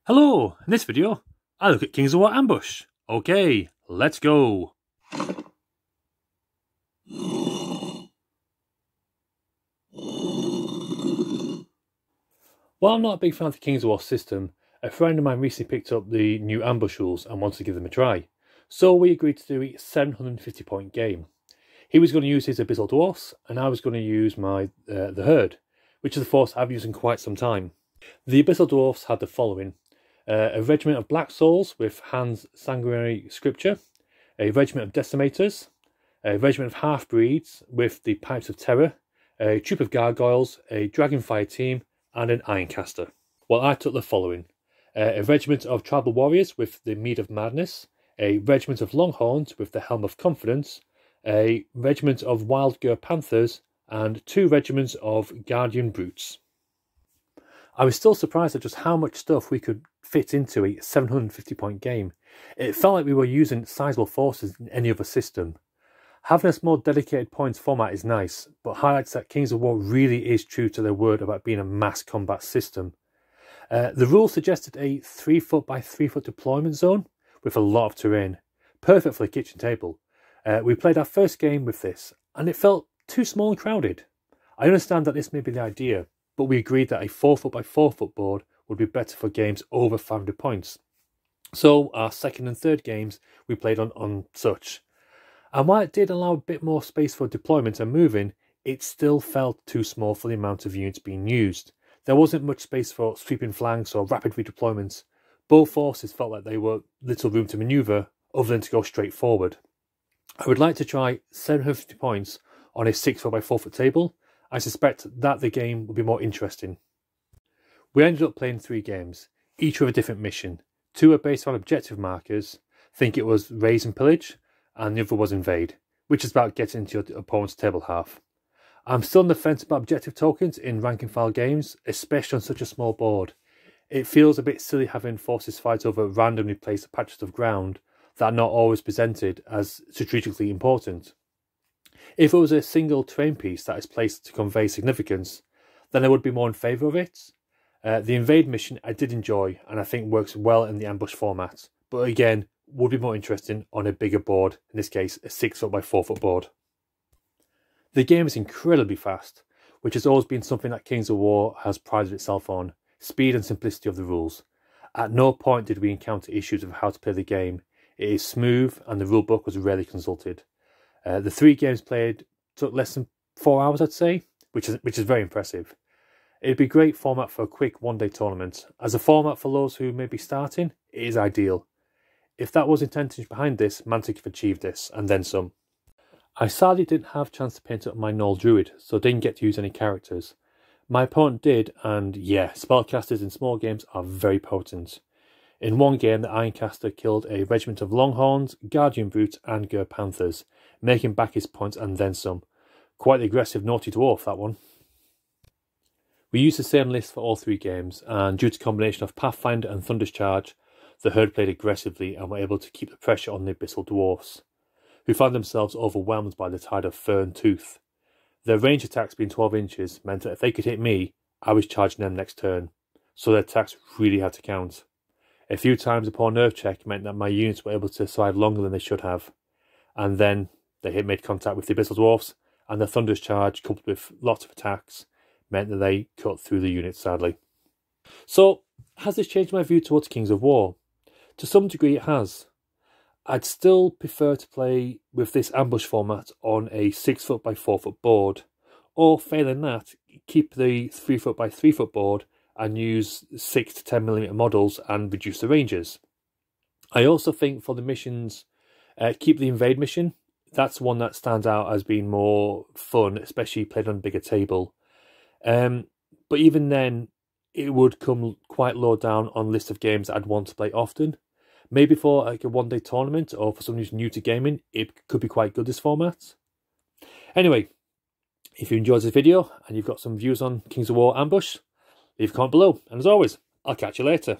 Hello, in this video, I look at Kings of War Ambush. Okay, let's go. While I'm not a big fan of the Kings of War system, a friend of mine recently picked up the new Ambush rules and wanted to give them a try. So we agreed to do a 750 point game. He was going to use his Abyssal Dwarfs, and I was going to use my the Herd, which is a force I've used in quite some time. The Abyssal Dwarfs had the following. A regiment of Black Souls with Han's Sanguinary Scripture, a regiment of Decimators, a regiment of Half-Breeds with the Pipes of Terror, a troop of Gargoyles, a Dragonfire team, and an Ironcaster. Well, I took the following. A regiment of Tribal Warriors with the Mead of Madness, a regiment of Longhorns with the Helm of Confidence, a regiment of Wild Gur Panthers, and 2 regiments of Guardian Brutes. I was still surprised at just how much stuff we could fit into a 750 point game. It felt like we were using sizable forces in any other system. Having a small dedicated points format is nice, but highlights that Kings of War really is true to their word about being a mass combat system. The rules suggested a 3 foot by 3 foot deployment zone with a lot of terrain, perfect for a kitchen table. We played our first game with this, and it felt too small and crowded. I understand that this may be the idea, but we agreed that a 4 foot by 4 foot board would be better for games over 500 points. So our second and third games we played on such. And while it did allow a bit more space for deployment and moving, it still felt too small for the amount of units being used. There wasn't much space for sweeping flanks or rapid redeployments. Both forces felt like they were little room to manoeuvre other than to go straight forward. I would like to try 750 points on a 6 foot by 4 foot table. I suspect that the game will be more interesting. We ended up playing 3 games, each with a different mission. 2 are based on objective markers. I think it was Raise and Pillage, and the other was Invade, which is about getting into your opponent's table half. I'm still on the fence about objective tokens in rank and file games, especially on such a small board. It feels a bit silly having forces fight over randomly placed patches of ground that are not always presented as strategically important. If it was a single terrain piece that is placed to convey significance, then I would be more in favour of it. The Invade mission I did enjoy and I think works well in the Ambush format, but again, would be more interesting on a bigger board, in this case a 6 foot by 4 foot board. The game is incredibly fast, which has always been something that Kings of War has prided itself on, speed and simplicity of the rules. At no point did we encounter issues of how to play the game. It is smooth and the rulebook was rarely consulted. The 3 games played took less than 4 hours, I'd say, which is very impressive. It'd be a great format for a quick one-day tournament. As a format for those who may be starting, it is ideal. If that was intention behind this, Mantic have achieved this, and then some. I sadly didn't have a chance to paint up my Gnoll Druid, so didn't get to use any characters. My opponent did, and yeah, spellcasters in small games are very potent. In one game, the Ironcaster killed a regiment of Longhorns, Guardian Brutes, and Gur Panthers, making back his points and then some. Quite the aggressive naughty dwarf, that one. We used the same list for all 3 games, and due to a combination of Pathfinder and Thunder's Charge, the Herd played aggressively and were able to keep the pressure on the Abyssal Dwarfs, who found themselves overwhelmed by the tide of Fern Tooth. Their range attacks being 12 inches meant that if they could hit me, I was charging them next turn, so their attacks really had to count. A few times a poor nerve check meant that my units were able to survive longer than they should have, and then they made contact with the Abyssal Dwarfs, and the Thunder's Charge, coupled with lots of attacks, meant that they cut through the units, sadly. So, has this changed my view towards Kings of War? To some degree it has. I'd still prefer to play with this ambush format on a 6 foot by 4 foot board, or failing that, keep the 3 foot by 3 foot board and use 6 to 10mm models and reduce the ranges. I also think for the missions, keep the Invade mission. That's one that stands out as being more fun, especially played on a bigger table. But even then, it would come quite low down on list of games I'd want to play often. Maybe for like a one-day tournament or for someone who's new to gaming, it could be quite good, this format. Anyway, if you enjoyed this video and you've got some views on Kings of War Ambush, leave a comment below. And as always, I'll catch you later.